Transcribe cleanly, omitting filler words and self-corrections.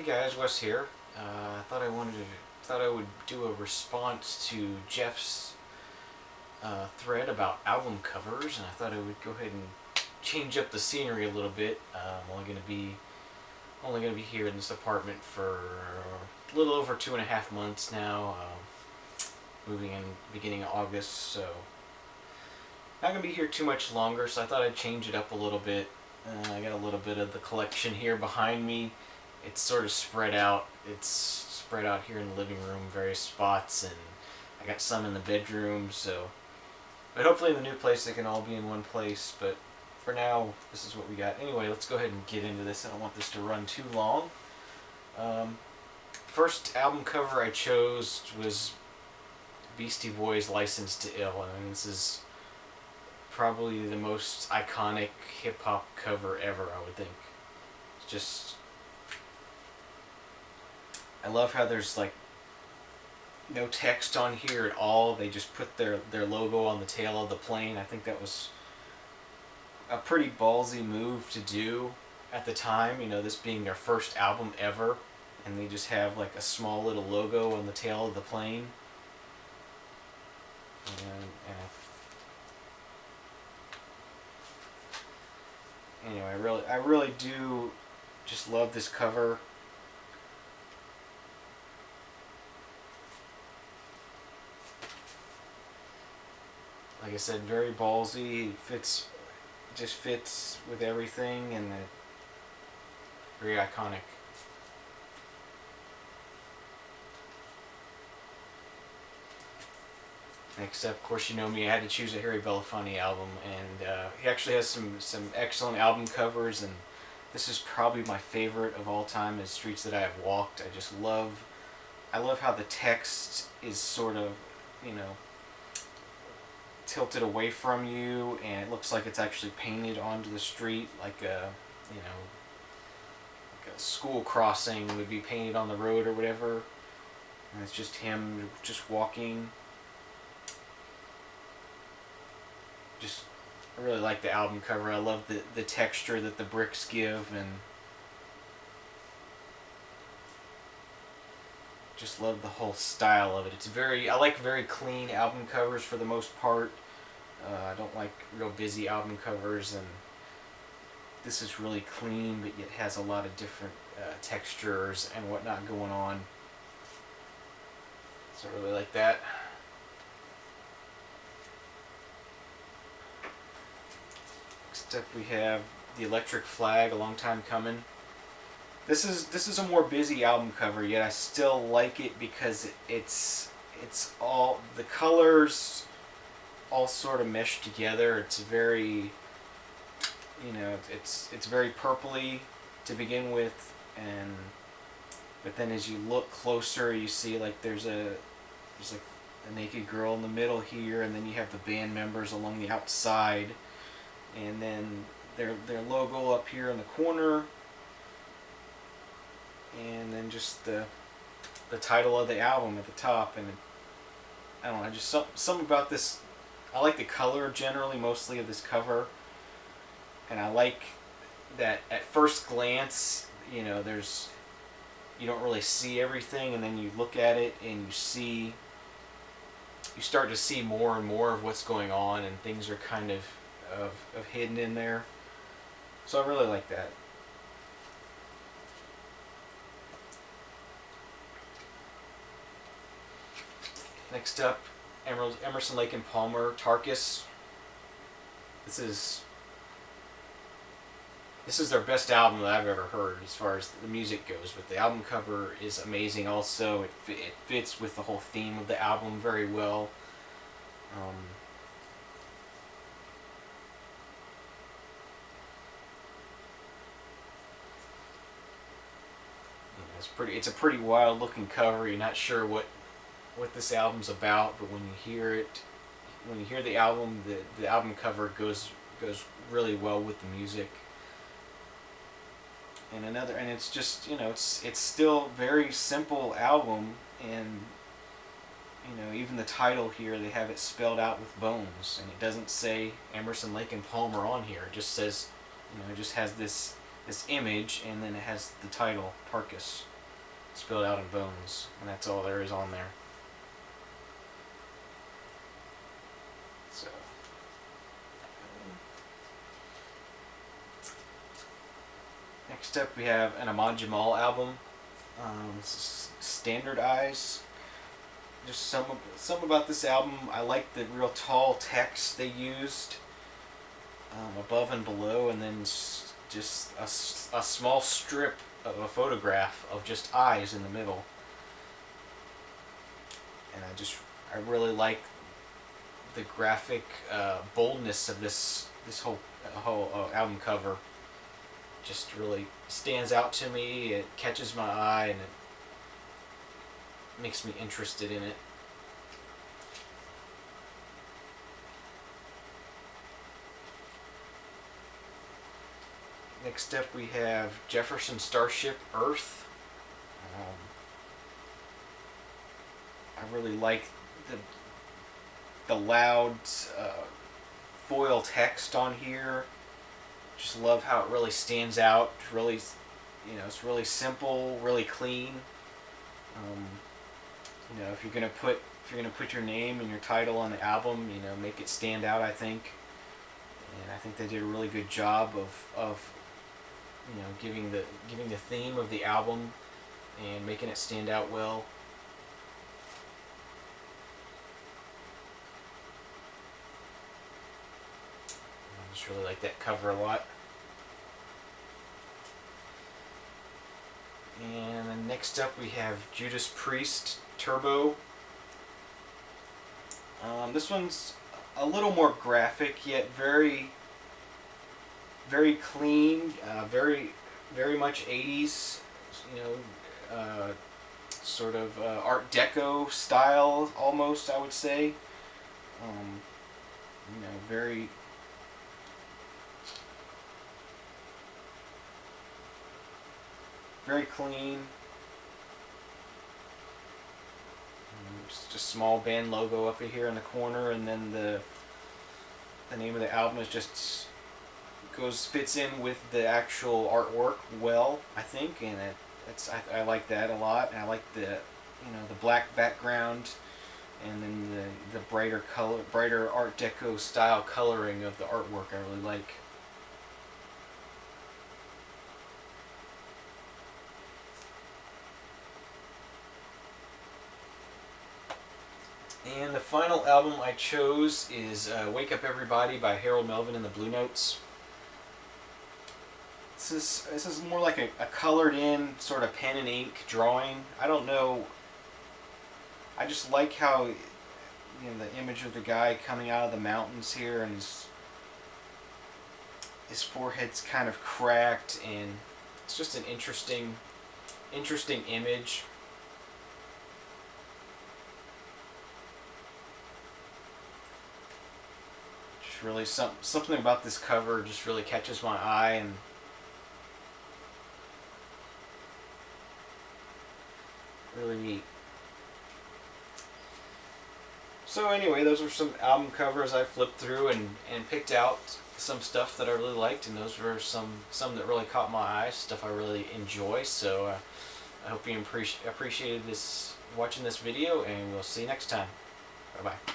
Hey guys, Wes here. Thought I would do a response to Jeff's thread about album covers, and I thought I would go ahead and change up the scenery a little bit. I'm only gonna be here in this apartment for a little over 2.5 months now. Moving in beginning of August, so not gonna be here too much longer. So I thought I'd change it up a little bit. I got a little bit of the collection here behind me. It's sort of spread out. It's spread out here in the living room, various spots, and I got some in the bedroom. But hopefully in the new place they can all be in one place. But for now, this is what we got. Anyway, let's go ahead and get into this. I don't want this to run too long. First album cover I chose was Beastie Boys' "License to Ill." I mean, this is probably the most iconic hip hop cover ever, I would think. It's just, I love how there's like no text on here at all. They just put their logo on the tail of the plane. I think that was a pretty ballsy move to do at the time, this being their first album ever, and they just have like a small little logo on the tail of the plane. Anyway, I really do just love this cover. Like I said, very ballsy. Just fits with everything, and very iconic. Next up, of course, you know me, I had to choose a Harry Belafonte album, and he actually has some excellent album covers, and this is probably my favorite of all time, is Streets That I Have Walked. I love how the text is sort of, tilted away from you, and it looks like it's actually painted onto the street, like like a school crossing would be painted on the road or whatever, and it's just him just walking. I really like the album cover. I love the texture that the bricks give, and just love the whole style of it. I like very clean album covers for the most part. I don't like real busy album covers, and this is really clean, but yet has a lot of different textures and whatnot going on. So I really like that. Next up we have The Electric Flag, A Long Time Coming. This is a more busy album cover, yet I still like it because it's all the colors all sort of mesh together. It's very it's very purpley to begin with, but then as you look closer, you see like there's like a naked girl in the middle here, and then you have the band members along the outside, and then their logo up here in the corner, and then just the title of the album at the top. And I don't know, just something about this. I like the color generally, mostly, of this cover, and I like that at first glance, you don't really see everything, and then you look at it and you start to see more and more of what's going on, and things are kind of hidden in there. So I really like that. Next up, Emerson, Lake and Palmer, Tarkus. This is their best album that I've ever heard as far as the music goes, but the album cover is amazing also. It fits with the whole theme of the album very well. It's a pretty wild looking cover. You're not sure what this album's about, but when you hear the album, the album cover goes really well with the music. And it's just, it's still very simple album, and even the title here, they have it spelled out with bones, and it doesn't say Emerson, Lake and Palmer on here. It just says, it just has this image, and then it has the title Tarkus. spilled out in bones, and that's all there is on there. So next up we have an Ahmed Jamel album. This is Standard Eyes. Just some about this album. I like the real tall text they used above and below, and then just a small strip of a photograph of just eyes in the middle. And I really like the graphic boldness of this whole album cover. Just really stands out to me. It catches my eye, and it makes me interested in it. Next up we have Jefferson Starship Earth. I really like the loud foil text on here. Just love how it really stands out. Really, it's really simple, really clean. If you're gonna put your name and your title on the album, make it stand out, I think. And I think they did a really good job of giving the theme of the album and making it stand out well. I just really like that cover a lot. And then next up we have Judas Priest Turbo. This one's a little more graphic, yet very, very clean, very much 80s, sort of Art Deco style almost, I would say. Very clean. Just a small band logo up here in the corner, and then the name of the album is just fits in with the actual artwork well, I think, and I like that a lot. And I like the black background, and then the brighter Art Deco style coloring of the artwork I really like. And the final album I chose is Wake Up Everybody by Harold Melvin and the Blue Notes. This is more like a colored in sort of pen and ink drawing. I don't know. I just like how the image of the guy coming out of the mountains here, and his forehead's kind of cracked, and it's just an interesting image. Just really something about this cover just really catches my eye, and really neat. So anyway, those were some album covers I flipped through and picked out some stuff that I really liked, and those were some that really caught my eye, stuff I really enjoy. So I hope you appreciated watching this video, and we'll see you next time. Bye bye.